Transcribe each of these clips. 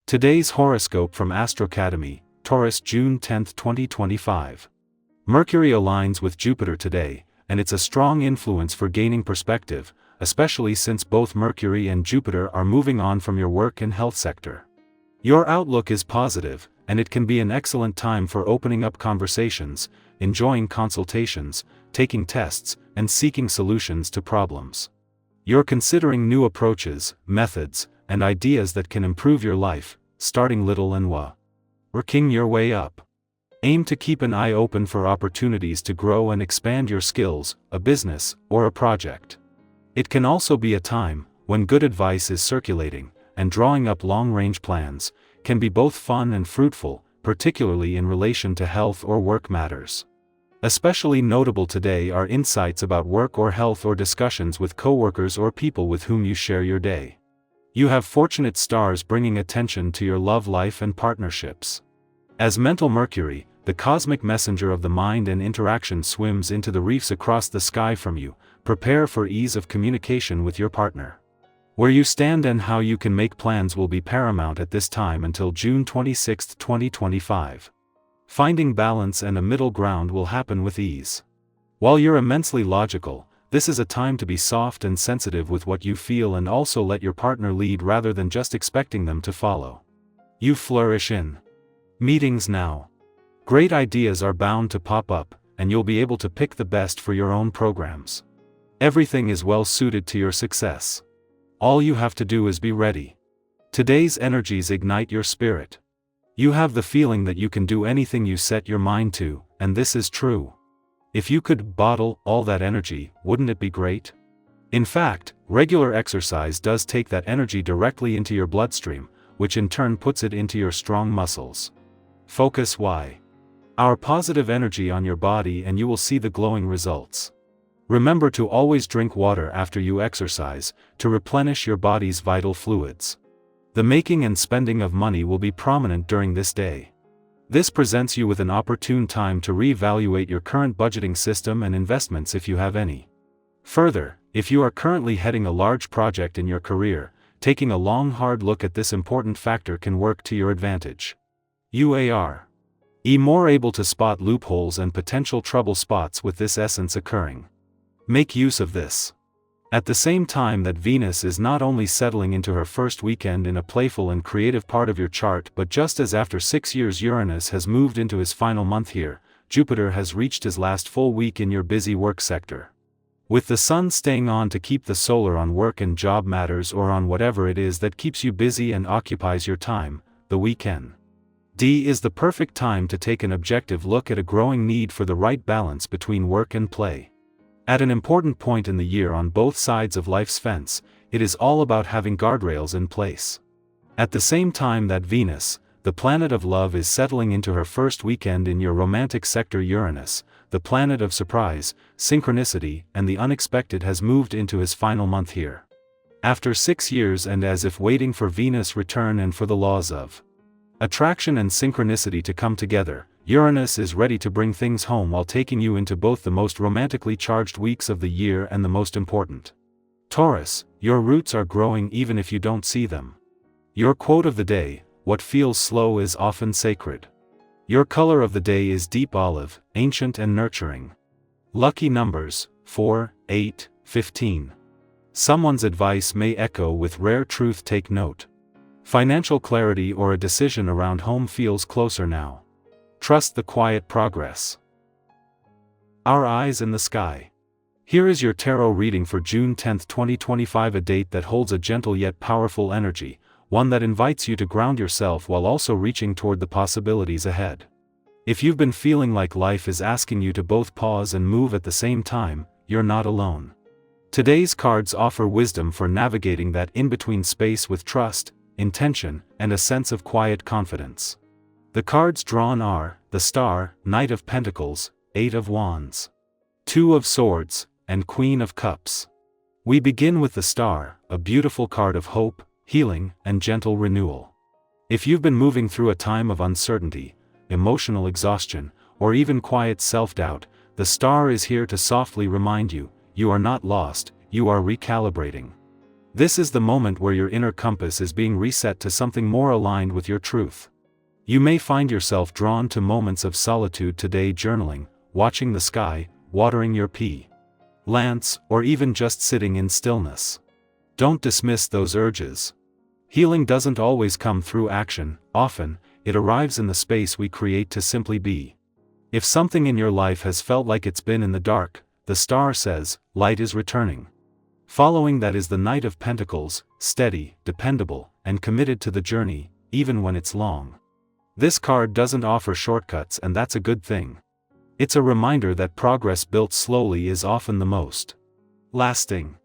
Today's horoscope from Astrocademy, Taurus, June 10, 2025. Mercury aligns with Jupiter today, and it's a strong influence for gaining perspective, especially since both Mercury and Jupiter are moving on from your work and health sector. Your outlook is positive, and it can be an excellent time for opening up conversations, enjoying consultations, taking tests, and seeking solutions to problems. You're considering new approaches, methods, and ideas that can improve your life, starting little and working your way up. Aim to keep an eye open for opportunities to grow and expand your skills, a business, or a project. It can also be a time when good advice is circulating, and drawing up long-range plans can be both fun and fruitful, particularly in relation to health or work matters. Especially notable today are insights about work or health or discussions with coworkers or people with whom you share your day. You have fortunate stars bringing attention to your love life and partnerships. As mental Mercury, the cosmic messenger of the mind and interaction, swims into the reefs across the sky from you, prepare for ease of communication with your partner. Where you stand and how you can make plans will be paramount at this time until June 26, 2025. Finding balance and a middle ground will happen with ease. While you're immensely logical, this is a time to be soft and sensitive with what you feel and also let your partner lead rather than just expecting them to follow. You flourish in meetings now. Great ideas are bound to pop up, and you'll be able to pick the best for your own programs. Everything is well suited to your success. All you have to do is be ready. Today's energies ignite your spirit. You have the feeling that you can do anything you set your mind to, and this is true. If you could bottle all that energy, wouldn't it be great? In fact, regular exercise does take that energy directly into your bloodstream, which in turn puts it into your strong muscles. Focus our positive energy on your body and you will see the glowing results. Remember to always drink water after you exercise, to replenish your body's vital fluids. The making and spending of money will be prominent during this day. This presents you with an opportune time to reevaluate your current budgeting system and investments if you have any. Further, if you are currently heading a large project in your career, taking a long hard look at this important factor can work to your advantage. You are more able to spot loopholes and potential trouble spots with this essence occurring. Make use of this. At the same time that Venus is not only settling into her first weekend in a playful and creative part of your chart, but just as after 6 years Uranus has moved into his final month here, Jupiter has reached his last full week in your busy work sector. With the Sun staying on to keep the solar on work and job matters or on whatever it is that keeps you busy and occupies your time, the weekend is the perfect time to take an objective look at a growing need for the right balance between work and play. At an important point in the year on both sides of life's fence, it is all about having guardrails in place. At the same time that Venus, the planet of love, is settling into her first weekend in your romantic sector, Uranus, the planet of surprise, synchronicity, and the unexpected, has moved into his final month here. After 6 years, and as if waiting for Venus' return and for the laws of attraction and synchronicity to come together, Uranus is ready to bring things home while taking you into both the most romantically charged weeks of the year and the most important. Taurus, your roots are growing even if you don't see them. Your quote of the day: what feels slow is often sacred. Your color of the day is deep olive, ancient and nurturing. Lucky numbers: 4, 8, 15. Someone's advice may echo with rare truth. Take note. Financial clarity or a decision around home feels closer now. Trust the quiet progress. Our eyes in the sky. Here is your tarot reading for June 10, 2025, a date that holds a gentle yet powerful energy, one that invites you to ground yourself while also reaching toward the possibilities ahead. If you've been feeling like life is asking you to both pause and move at the same time, you're not alone. Today's cards offer wisdom for navigating that in-between space with trust, intention, and a sense of quiet confidence. The cards drawn are the Star, Knight of Pentacles, 8 of Wands, 2 of Swords, and Queen of Cups. We begin with the Star, a beautiful card of hope, healing, and gentle renewal. If you've been moving through a time of uncertainty, emotional exhaustion, or even quiet self-doubt, the Star is here to softly remind you, you are not lost, you are recalibrating. This is the moment where your inner compass is being reset to something more aligned with your truth. You may find yourself drawn to moments of solitude today, journaling, watching the sky, watering your plants, or even just sitting in stillness. Don't dismiss those urges. Healing doesn't always come through action, often, it arrives in the space we create to simply be. If something in your life has felt like it's been in the dark, the star says, light is returning. Following that is the Knight of Pentacles, steady, dependable, and committed to the journey, even when it's long. This card doesn't offer shortcuts, and that's a good thing. It's a reminder that progress built slowly is often the most lasting.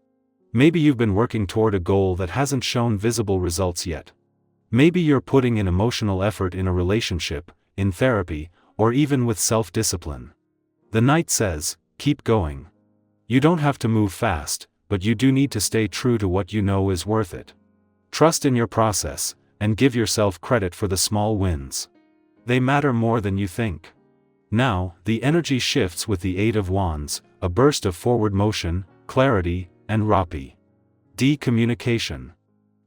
Maybe you've been working toward a goal that hasn't shown visible results yet. Maybe you're putting in emotional effort in a relationship, in therapy, or even with self-discipline. The Knight says, keep going. You don't have to move fast, but you do need to stay true to what you know is worth it. Trust in your process, and give yourself credit for the small wins. They matter more than you think. Now, the energy shifts with the Eight of Wands, a burst of forward motion, clarity, and rapid communication.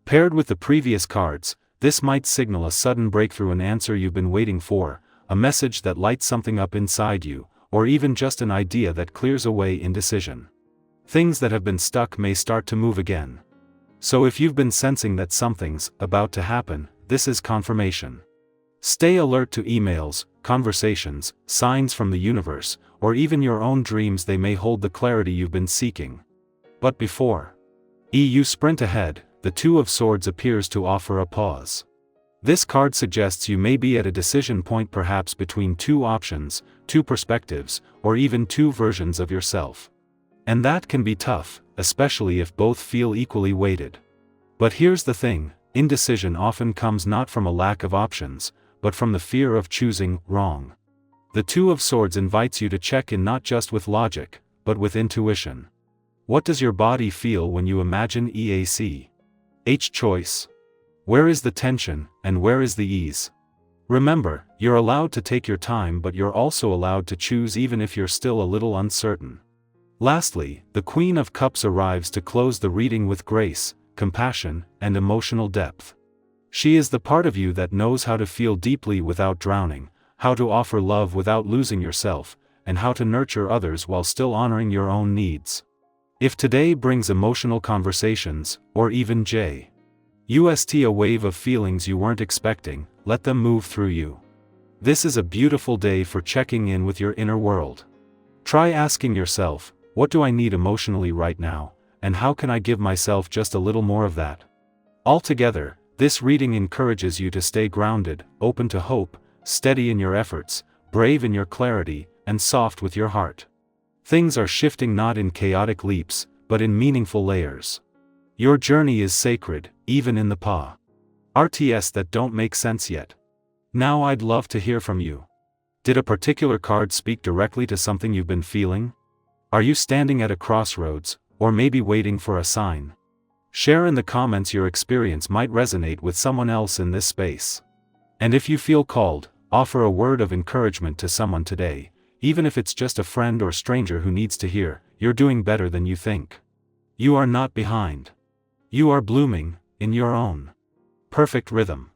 Paired with the previous cards, this might signal a sudden breakthrough, an answer you've been waiting for, a message that lights something up inside you, or even just an idea that clears away indecision. Things that have been stuck may start to move again. So if you've been sensing that something's about to happen, this is confirmation. Stay alert to emails, conversations, signs from the universe, or even your own dreams. They may hold the clarity you've been seeking. But before you sprint ahead, the Two of Swords appears to offer a pause. This card suggests you may be at a decision point, perhaps between two options, two perspectives, or even two versions of yourself. And that can be tough, especially if both feel equally weighted. But here's the thing, indecision often comes not from a lack of options, but from the fear of choosing wrong. The Two of Swords invites you to check in not just with logic, but with intuition. What does your body feel when you imagine each choice? Where is the tension, and where is the ease? Remember, you're allowed to take your time, but you're also allowed to choose, even if you're still a little uncertain. Lastly, the Queen of Cups arrives to close the reading with grace, compassion, and emotional depth. She is the part of you that knows how to feel deeply without drowning, how to offer love without losing yourself, and how to nurture others while still honoring your own needs. If today brings emotional conversations, or even a wave of feelings you weren't expecting, let them move through you. This is a beautiful day for checking in with your inner world. Try asking yourself, what do I need emotionally right now, and how can I give myself just a little more of that? Altogether, this reading encourages you to stay grounded, open to hope, steady in your efforts, brave in your clarity, and soft with your heart. Things are shifting not in chaotic leaps, but in meaningful layers. Your journey is sacred, even in the parts that don't make sense yet. Now I'd love to hear from you. Did a particular card speak directly to something you've been feeling? Are you standing at a crossroads, or maybe waiting for a sign? Share in the comments. Your experience might resonate with someone else in this space. And if you feel called, offer a word of encouragement to someone today, even if it's just a friend or stranger who needs to hear, you're doing better than you think. You are not behind. You are blooming, in your own perfect rhythm.